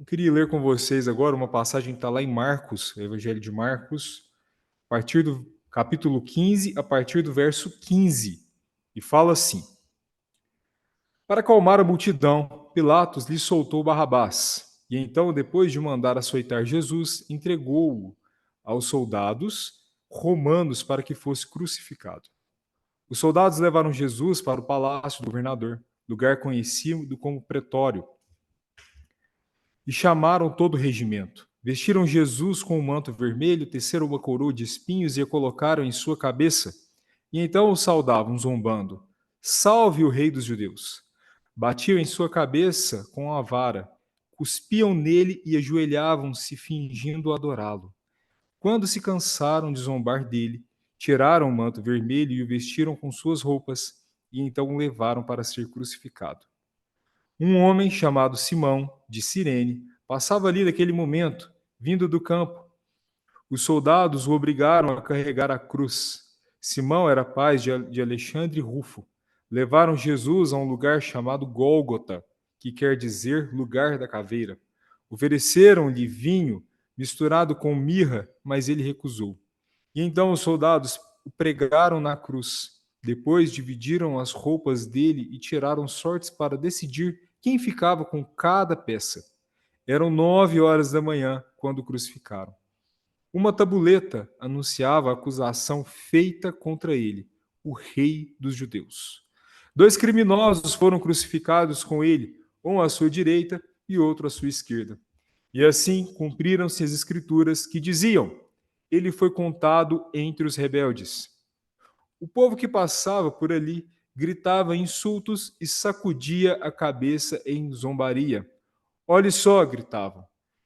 Queria ler com vocês agora uma passagem que está lá em Marcos, o Evangelho de Marcos, a partir do capítulo 15, a partir do verso 15. E fala assim: Para acalmar a multidão, Pilatos lhe soltou Barrabás. E então, depois de mandar açoitar Jesus, entregou-o aos soldados romanos para que fosse crucificado. Os soldados levaram Jesus para o palácio do governador, lugar conhecido como Pretório, e chamaram todo o regimento. Vestiram Jesus com um manto vermelho, teceram uma coroa de espinhos e a colocaram em sua cabeça. E então o saudavam, zombando: Salve o rei dos judeus! Batiam em sua cabeça com a vara, cuspiam nele e ajoelhavam-se fingindo adorá-lo. Quando se cansaram de zombar dele, tiraram o manto vermelho e o vestiram com suas roupas, e então o levaram para ser crucificado. Um homem chamado Simão, de Cirene, passava ali naquele momento, vindo do campo. Os soldados o obrigaram a carregar a cruz. Simão era pai de Alexandre e Rufo. Levaram Jesus a um lugar chamado Gólgota, que quer dizer lugar da caveira. Ofereceram-lhe vinho misturado com mirra, mas ele recusou. E então os soldados o pregaram na cruz. Depois dividiram as roupas dele e tiraram sortes para decidir quem ficava com cada peça. Eram 9 horas da manhã quando o crucificaram. Uma tabuleta anunciava a acusação feita contra ele, o rei dos judeus. 2 criminosos foram crucificados com ele, um à sua direita e outro à sua esquerda. E assim cumpriram-se as escrituras que diziam: ele foi contado entre os rebeldes. O povo que passava por ali gritava insultos e sacudia a cabeça em zombaria. Olhe só, gritavam.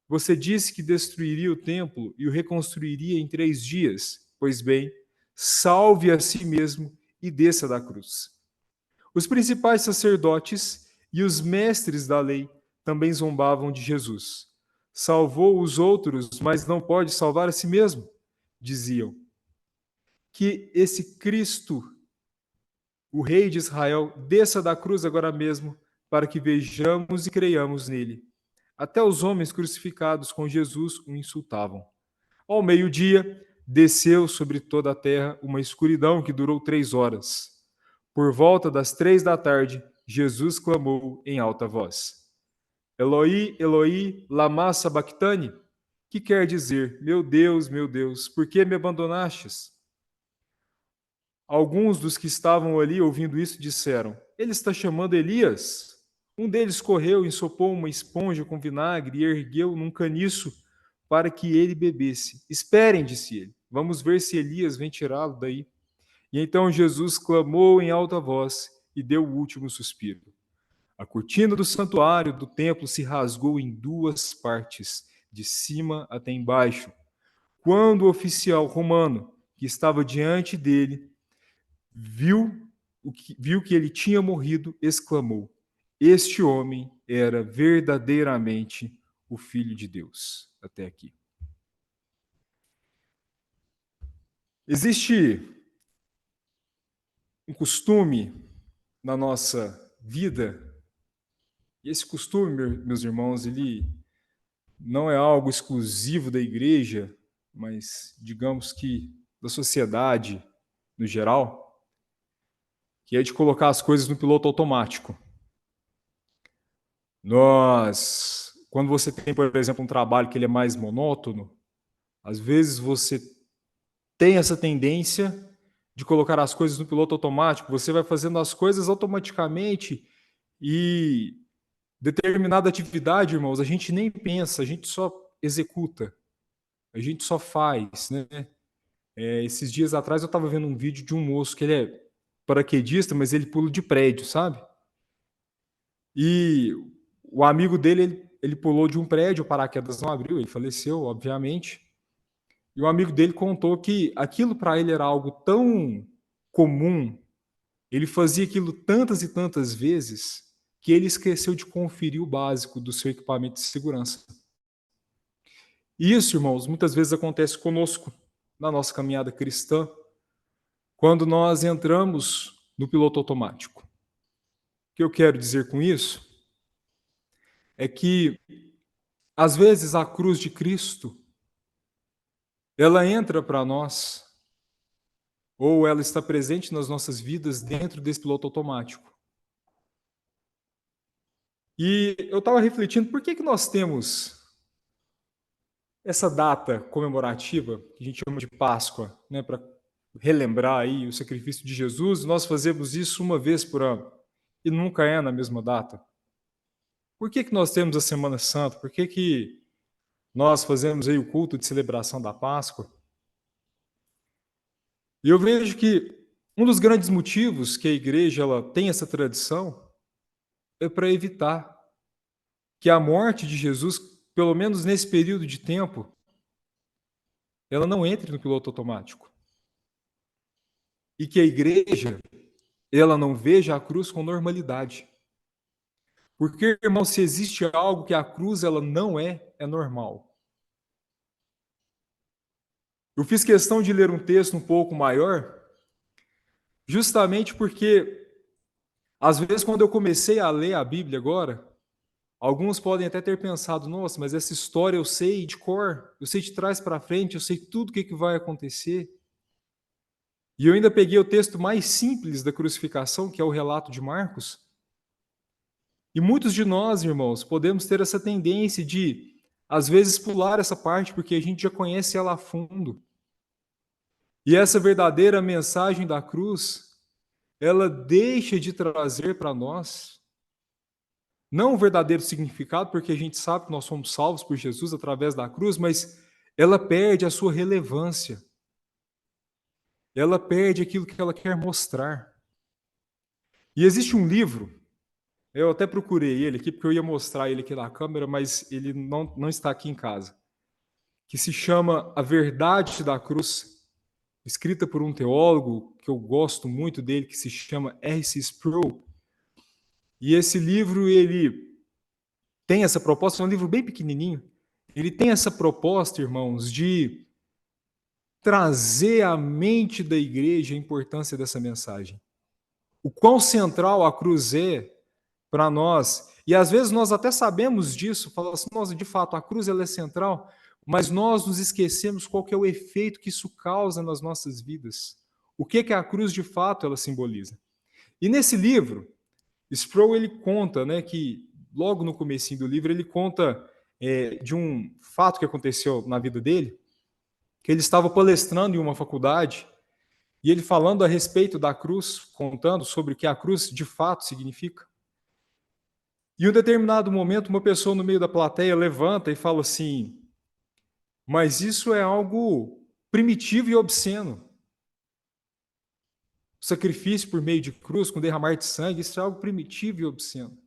Você disse que destruiria o templo e o reconstruiria em 3 dias. Pois bem, salve a si mesmo e desça da cruz. Os principais sacerdotes e os mestres da lei também zombavam de Jesus. Salvou os outros, mas não pode salvar a si mesmo, diziam. Que esse Cristo, o Rei de Israel, desça da cruz agora mesmo, para que vejamos e creiamos nele. Até os homens crucificados com Jesus o insultavam. Ao meio-dia, desceu sobre toda a terra uma escuridão que durou 3 horas. Por volta das 3 da tarde, Jesus clamou em alta voz: Eloi, Eloi, lama sabachthani? Que quer dizer: meu Deus, por que me abandonastes? Alguns dos que estavam ali ouvindo isso disseram: Ele está chamando Elias. Um deles correu, ensopou uma esponja com vinagre e ergueu num caniço para que ele bebesse. Esperem, disse ele, vamos ver se Elias vem tirá-lo daí. E então Jesus clamou em alta voz e deu o último suspiro. A cortina do santuário do templo se rasgou em 2 partes, de cima até embaixo. Quando o oficial romano que estava diante dele viu que ele tinha morrido, exclamou: Este homem era verdadeiramente o Filho de Deus. Até aqui. Existe um costume na nossa vida, e esse costume, meus irmãos, ele não é algo exclusivo da igreja, mas digamos que da sociedade no geral, que é de colocar as coisas no piloto automático. Quando você tem, por exemplo, um trabalho que ele é mais monótono, às vezes você tem essa tendência de colocar as coisas no piloto automático, você vai fazendo as coisas automaticamente e determinada atividade, irmãos, a gente nem pensa, a gente só executa, a gente só faz, né? Esses dias atrás eu estava vendo um vídeo de um moço que ele é paraquedista, mas ele pula de prédio, sabe? E o amigo dele, ele pulou de um prédio, o paraquedas não abriu, ele faleceu, obviamente. E o amigo dele contou que aquilo para ele era algo tão comum, ele fazia aquilo tantas e tantas vezes, que ele esqueceu de conferir o básico do seu equipamento de segurança. E isso, irmãos, muitas vezes acontece conosco na nossa caminhada cristã, quando nós entramos no piloto automático. O que eu quero dizer com isso é que Às vezes a cruz de Cristo, ela entra para nós, ou ela está presente nas nossas vidas dentro desse piloto automático. E eu estava refletindo, por que que nós temos essa data comemorativa, que a gente chama de Páscoa, né, para relembrar aí o sacrifício de Jesus? Nós fazemos isso uma vez por ano, e nunca é na mesma data. Por que que nós temos a Semana Santa? Por que que nós fazemos aí o culto de celebração da Páscoa? E eu vejo que um dos grandes motivos que a igreja ela tem essa tradição é para evitar que a morte de Jesus, pelo menos nesse período de tempo, ela não entre no piloto automático. E que a igreja ela não veja a cruz com normalidade. Porque, irmão, se existe algo que a cruz ela não é, é normal. Eu fiz questão de ler um texto um pouco maior, justamente porque, às vezes, quando eu comecei a ler a Bíblia agora, alguns podem até ter pensado, nossa, mas essa história eu sei de cor, eu sei de trás para frente, eu sei tudo o que vai acontecer. E eu ainda peguei o texto mais simples da crucificação, que é o relato de Marcos. E muitos de nós, irmãos, podemos ter essa tendência de, às vezes, pular essa parte, porque a gente já conhece ela a fundo. E essa verdadeira mensagem da cruz, ela deixa de trazer para nós, não o verdadeiro significado, porque a gente sabe que nós somos salvos por Jesus através da cruz, mas ela perde a sua relevância. Ela perde aquilo que ela quer mostrar. E existe um livro, eu até procurei ele aqui, porque eu ia mostrar ele aqui na câmera, mas ele não está aqui em casa, que se chama A Verdade da Cruz, escrita por um teólogo que eu gosto muito dele, que se chama R.C. Sproul. E esse livro, ele tem essa proposta, é um livro bem pequenininho, ele tem essa proposta, irmãos, de trazer à mente da igreja a importância dessa mensagem. O quão central a cruz é para nós. E às vezes nós até sabemos disso, falamos assim, nossa, de fato, a cruz ela é central, mas nós nos esquecemos qual que é o efeito que isso causa nas nossas vidas. O que que a cruz de fato ela simboliza. E nesse livro, Sproul ele conta, né, que logo no comecinho do livro ele conta de um fato que aconteceu na vida dele, que ele estava palestrando em uma faculdade e ele falando a respeito da cruz, contando sobre o que a cruz de fato significa. E em um determinado momento, uma pessoa no meio da plateia levanta e fala assim: mas isso é algo primitivo e obsceno. O sacrifício por meio de cruz, com derramar de sangue, isso é algo primitivo e obsceno.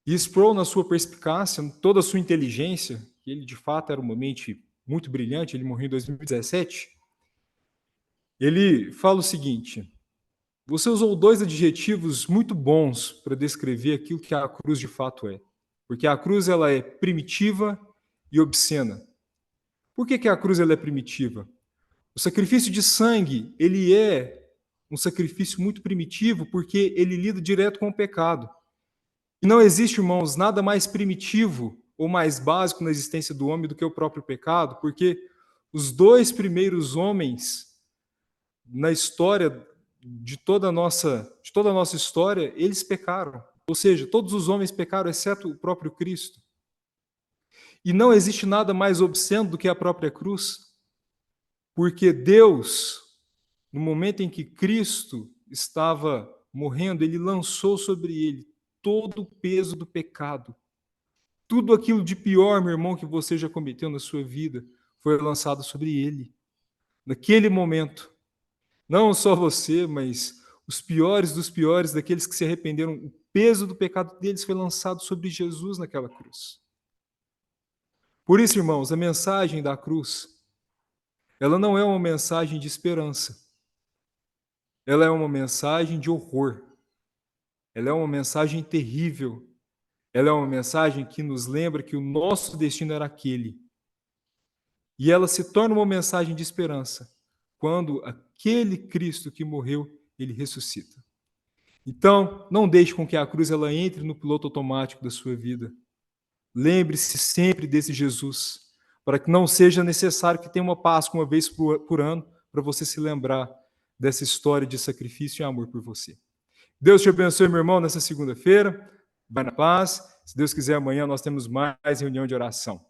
E Sproul, na sua perspicácia, toda a sua inteligência, que ele de fato era uma mente muito brilhante, ele morreu em 2017, ele fala o seguinte: você usou dois adjetivos muito bons para descrever aquilo que a cruz de fato é. Porque a cruz ela é primitiva e obscena. Por que a cruz ela é primitiva? O sacrifício de sangue, ele é um sacrifício muito primitivo porque ele lida direto com o pecado. E não existe, irmãos, nada mais primitivo ou mais básico na existência do homem do que o próprio pecado, porque os dois primeiros homens na história de toda a nossa história, eles pecaram. Ou seja, todos os homens pecaram, exceto o próprio Cristo. E não existe nada mais obsceno do que a própria cruz, porque Deus, no momento em que Cristo estava morrendo, ele lançou sobre ele todo o peso do pecado. Tudo aquilo de pior, meu irmão, que você já cometeu na sua vida, foi lançado sobre ele. Naquele momento, não só você, mas os piores dos piores, daqueles que se arrependeram, o peso do pecado deles foi lançado sobre Jesus naquela cruz. Por isso, irmãos, a mensagem da cruz, ela não é uma mensagem de esperança. Ela é uma mensagem de horror. Ela é uma mensagem terrível. Ela é uma mensagem que nos lembra que o nosso destino era aquele. E ela se torna uma mensagem de esperança quando aquele Cristo que morreu, ele ressuscita. Então, não deixe com que a cruz ela entre no piloto automático da sua vida. Lembre-se sempre desse Jesus, para que não seja necessário que tenha uma Páscoa uma vez por ano, para você se lembrar dessa história de sacrifício e amor por você. Deus te abençoe, meu irmão, nessa segunda-feira. Vai na paz. Se Deus quiser, amanhã nós temos mais reunião de oração.